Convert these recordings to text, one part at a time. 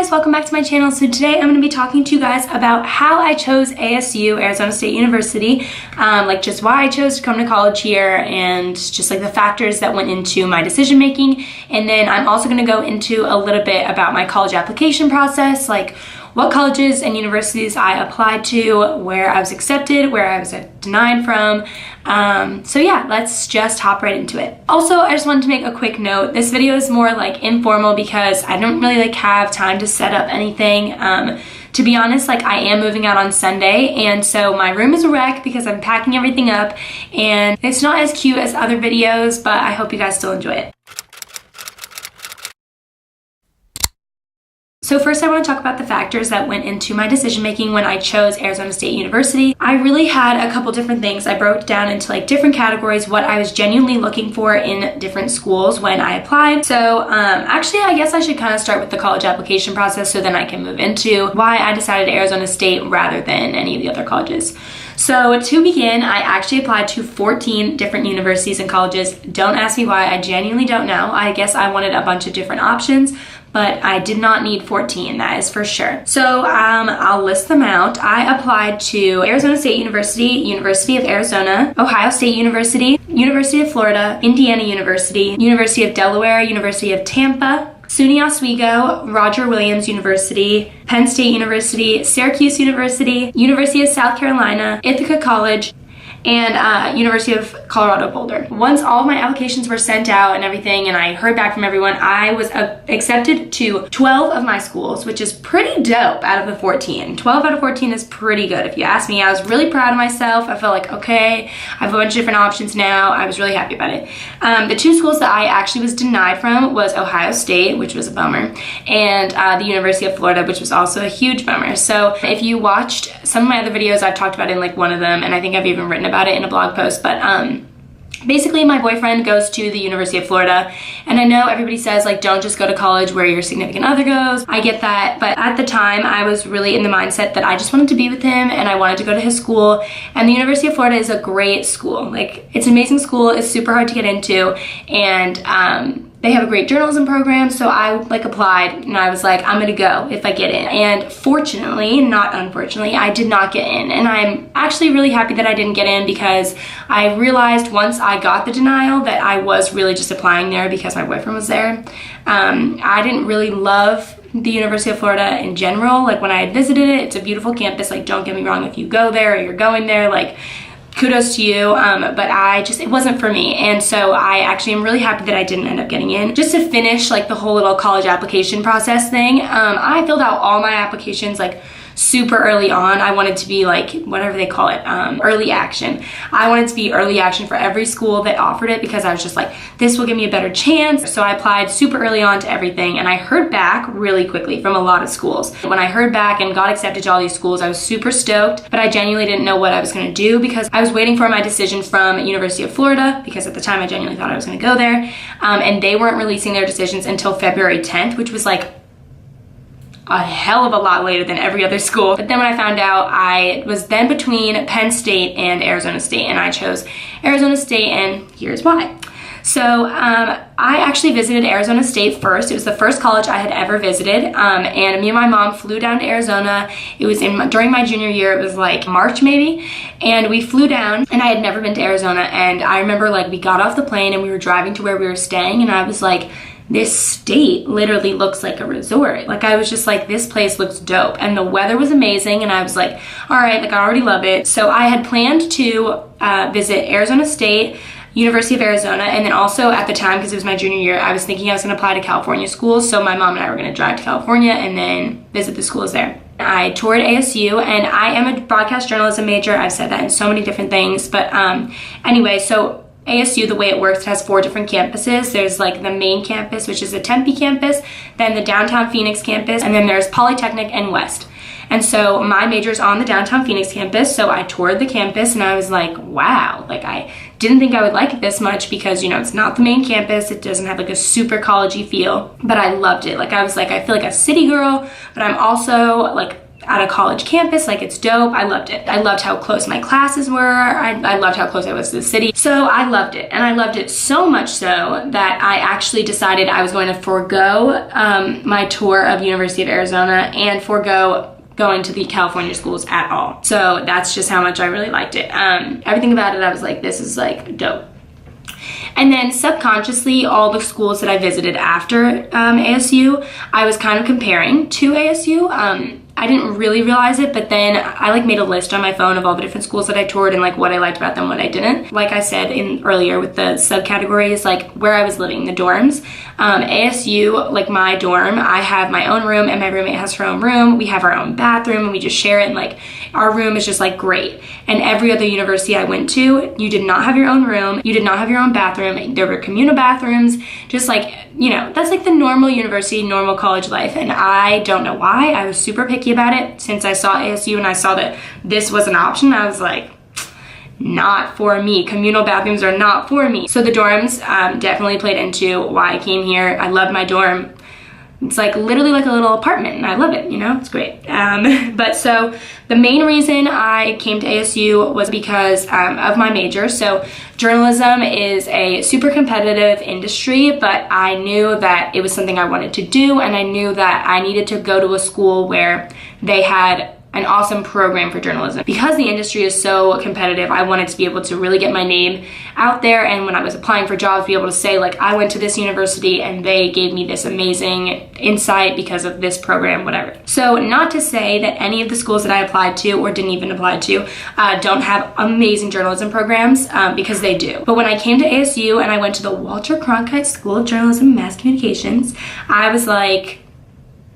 guys, welcome back to my channel. So today I'm going to be talking to you guys about how I chose ASU, Arizona State University, like just why I chose to come to college here and just like the factors that went into my decision making. And then I'm also going to go into a little bit about my college application process, like what colleges and universities I applied to, where I was accepted, where I was denied from. So yeah, let's just hop right into it. Also, I just wanted to make a quick note. This video is more like informal because I don't really like have time to set up anything. To be honest, like I am moving out on Sunday, and so my room is a wreck because I'm packing everything up and it's not as cute as other videos, but I hope you guys still enjoy it. So first I want to talk about the factors that went into my decision making when I chose Arizona State University. I really had a couple different things. I broke down into like different categories, what I was genuinely looking for in different schools when I applied. So actually I guess I should kind of start with the college application process so then I can move into why I decided Arizona State rather than any of the other colleges. So to begin, I actually applied to 14 different universities and colleges. Don't ask me why, I genuinely don't know. I guess I wanted a bunch of different options, but I did not need 14, that is for sure. So I'll list them out. I applied to Arizona State University, University of Arizona, Ohio State University, University of Florida, Indiana University, University of Delaware, University of Tampa, SUNY Oswego, Roger Williams University, Penn State University, Syracuse University, University of South Carolina, Ithaca College, and University of Colorado Boulder. Once all of my applications were sent out and everything and I heard back from everyone, I was accepted to 12 of my schools, which is pretty dope out of the 14. 12 out of 14 is pretty good if you ask me. I was really proud of myself. I felt like, okay, I have a bunch of different options now. I was really happy about it. The two schools that I actually was denied from was Ohio State, which was a bummer, and the University of Florida, which was also a huge bummer. So if you watched some of my other videos, I've talked about it in like one of them, and I think I've even written about it in a blog post, but basically my boyfriend goes to the University of Florida, and I know everybody says like don't just go to college where your significant other goes. I get that, but at the time I was really in the mindset that I just wanted to be with him and I wanted to go to his school, and the University of Florida is a great school. Like it's an amazing school, it's super hard to get into, and they have a great journalism program, so I like applied and I was like, I'm gonna go if I get in. And fortunately, not unfortunately, I did not get in. And I'm actually really happy that I didn't get in because I realized once I got the denial that I was really just applying there because my boyfriend was there. I didn't really love the University of Florida in general. Like when I had visited it, it's a beautiful campus. Like don't get me wrong, if you go there or you're going there, like kudos to you, but it wasn't for me. And so I actually am really happy that I didn't end up getting in. Just to finish like the whole little college application process thing, I filled out all my applications like super early on. I wanted to be like, whatever they call it, early action. I wanted to be early action for every school that offered it because I was just like, this will give me a better chance. So I applied super early on to everything, and I heard back really quickly from a lot of schools. When I heard back and got accepted to all these schools, I was super stoked, but I genuinely didn't know what I was gonna do because I was waiting for my decision from University of Florida because at the time I genuinely thought I was gonna go there, and they weren't releasing their decisions until February 10th, which was like a hell of a lot later than every other school. But then when I found out, I was then between Penn State and Arizona State, and I chose Arizona State, and here's why. So I actually visited Arizona State first. It was the first college I had ever visited, and me and my mom flew down to Arizona. It was during my junior year. It was like March maybe, and we flew down, and I had never been to Arizona, and I remember like we got off the plane and we were driving to where we were staying, and I was like, this state literally looks like a resort. Like I was just like, this place looks dope, and the weather was amazing, and I was like, all right, like I already love it. So I had planned to visit Arizona State, University of Arizona, and then also at the time, because it was my junior year, I was thinking I was gonna apply to California schools, so my mom and I were gonna drive to California and then visit the schools there. I toured ASU, and I am a broadcast journalism major. I've said that in so many different things, but anyway, so ASU, the way it works, it has 4 different campuses. There's like the main campus, which is the Tempe campus, then the downtown Phoenix campus, and then there's Polytechnic and West. And so my major's on the downtown Phoenix campus, so I toured the campus and I was like, wow, like I didn't think I would like it this much because, you know, it's not the main campus, it doesn't have like a super college-y feel, but I loved it. Like I was like, I feel like a city girl, but I'm also like at a college campus. Like, it's dope. I loved it. I loved how close my classes were. I loved how close I was to the city. So I loved it. And I loved it so much so that I actually decided I was going to forego my tour of University of Arizona and forego going to the California schools at all. So that's just how much I really liked it. Everything about it, I was like, this is like dope. And then subconsciously, all the schools that I visited after ASU, I was kind of comparing to ASU. I didn't really realize it, but then I like made a list on my phone of all the different schools that I toured and like what I liked about them, what I didn't. Like I said earlier with the subcategories, like where I was living, the dorms. ASU, like my dorm, I have my own room and my roommate has her own room. We have our own bathroom and we just share it, and like our room is just like great. And every other university I went to, you did not have your own room, you did not have your own bathroom, there were communal bathrooms, just like, you know, that's like the normal university, normal college life. And I don't know why, I was super picky about it. Since I saw ASU and I saw that this was an option, I was like, not for me. Communal bathrooms are not for me. So the dorms definitely played into why I came here. I love my dorm. It's like literally like a little apartment and I love it, you know, it's great. But so the main reason I came to ASU was because of my major. So journalism is a super competitive industry, but I knew that it was something I wanted to do, and I knew that I needed to go to a school where they had an awesome program for journalism. Because the industry is so competitive, I wanted to be able to really get my name out there, and when I was applying for jobs, be able to say like, I went to this university and they gave me this amazing insight because of this program, whatever. So not to say that any of the schools that I applied to or didn't even apply to don't have amazing journalism programs, because they do. But when I came to ASU and I went to the Walter Cronkite School of Journalism and Mass Communications, I was like,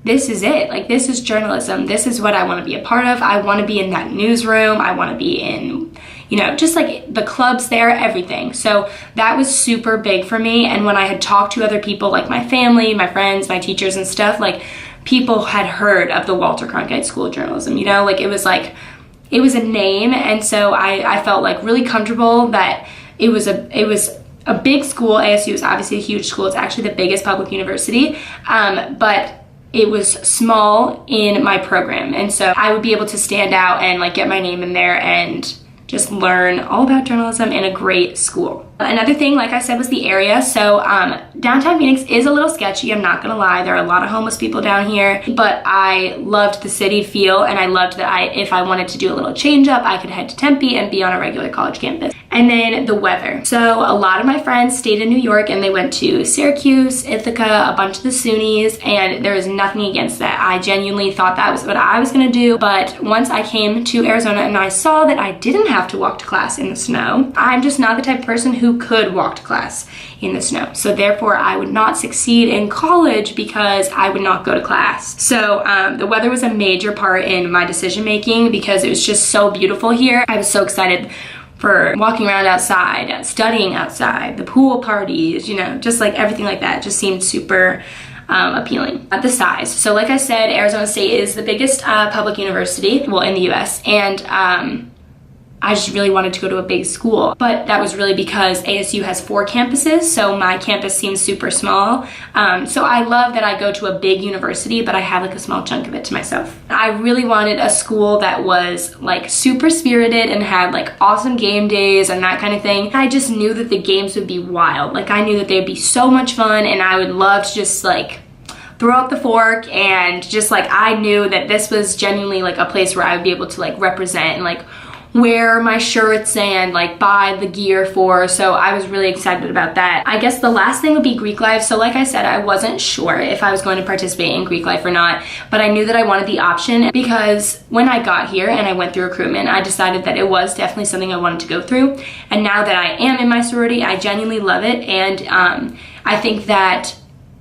this is it. Like, this is journalism. This is what I want to be a part of. I want to be in that newsroom. I want to be in, you know, just like the clubs there, everything. So that was super big for me. And when I had talked to other people, like my family, my friends, my teachers and stuff, like people had heard of the Walter Cronkite School of Journalism, you know, like it was a name. And so I felt like really comfortable that it was a big school. ASU is obviously a huge school. It's actually the biggest public university. But it was small in my program, and so I would be able to stand out and like get my name in there and just learn all about journalism in a great school. Another thing, like I said, was the area. So downtown Phoenix is a little sketchy, I'm not gonna lie. There are a lot of homeless people down here, but I loved the city feel, and I loved that if I wanted to do a little change up, I could head to Tempe and be on a regular college campus. And then the weather. So a lot of my friends stayed in New York and they went to Syracuse, Ithaca, a bunch of the SUNYs, and there was nothing against that. I genuinely thought that was what I was gonna do, but once I came to Arizona and I saw that I didn't have to walk to class in the snow, I'm just not the type of person who could walk to class in the snow. So therefore I would not succeed in college because I would not go to class. So the weather was a major part in my decision making because it was just so beautiful here. I was so excited for walking around outside, studying outside, the pool parties, you know, just like everything like that just seemed super appealing. The size. So like I said, Arizona State is the biggest public university, well, in the US, and I just really wanted to go to a big school, but that was really because ASU has 4 campuses, so my campus seems super small. So I love that I go to a big university, but I have like a small chunk of it to myself. I really wanted a school that was like super spirited and had like awesome game days and that kind of thing. I just knew that the games would be wild. Like I knew that they'd be so much fun and I would love to just like throw up the fork, and just like I knew that this was genuinely like a place where I would be able to like represent and like wear my shirts and like buy the gear for. So I was really excited about that. I guess the last thing would be Greek life. So like I said, I wasn't sure if I was going to participate in Greek life or not, but I knew that I wanted the option because when I got here and I went through recruitment, I decided that it was definitely something I wanted to go through. And now that I am in my sorority, I genuinely love it. And I think that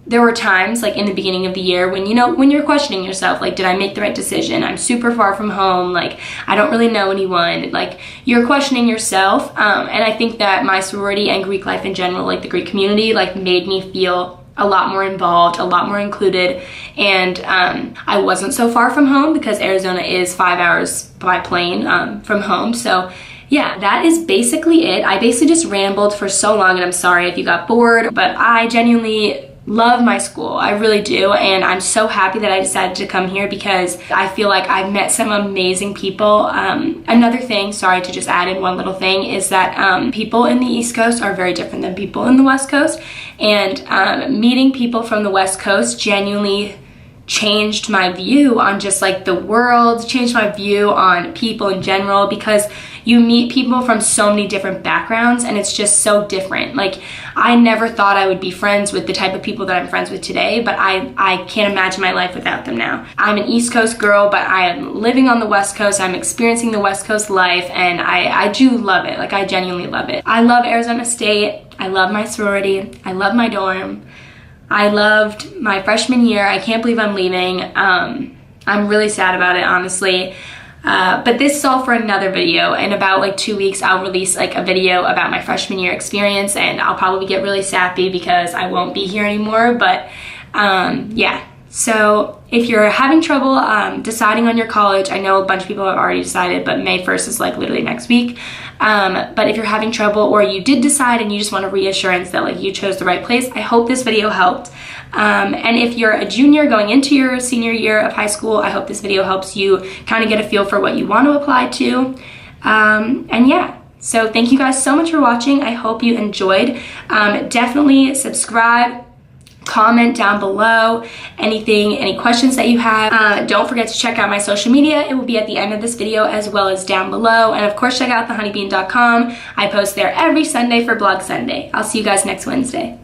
there were times like in the beginning of the year when, you know, when you're questioning yourself, like, did I make the right decision? I'm super far from home. Like, I don't really know anyone. Like, you're questioning yourself. And I think that my sorority and Greek life in general, like the Greek community, like made me feel a lot more involved, a lot more included. And I wasn't so far from home because Arizona is 5 hours by plane from home. So yeah, that is basically it. I basically just rambled for so long, and I'm sorry if you got bored, but I genuinely love my school. I really do, and I'm so happy that I decided to come here because I feel like I've met some amazing people. Another thing, sorry to just add in one little thing, is that people in the East Coast are very different than people in the West Coast, and meeting people from the West Coast genuinely changed my view on just like the world, changed my view on people in general, because you meet people from so many different backgrounds and it's just so different. Like, I never thought I would be friends with the type of people that I'm friends with today, but I can't imagine my life without them now. I'm an East Coast girl, but I am living on the West Coast. I'm experiencing the West Coast life, and I do love it. Like, I genuinely love it. I love Arizona State. I love my sorority. I love my dorm. I loved my freshman year. I can't believe I'm leaving. I'm really sad about it, honestly. But this is all for another video. In about like 2 weeks, I'll release like a video about my freshman year experience, and I'll probably get really sappy because I won't be here anymore. But yeah. So if you're having trouble deciding on your college, I know a bunch of people have already decided, but May 1st is like literally next week. But if you're having trouble, or you did decide and you just want a reassurance that like you chose the right place, I hope this video helped. And if you're a junior going into your senior year of high school, I hope this video helps you kind of get a feel for what you want to apply to. And yeah, so thank you guys so much for watching. I hope you enjoyed. Definitely subscribe. Comment down below any questions that you have. Don't forget to check out my social media. It will be at the end of this video as well as down below. And of course, check out thehoneybean.com. I post there every Sunday for Blog Sunday. I'll see you guys next Wednesday.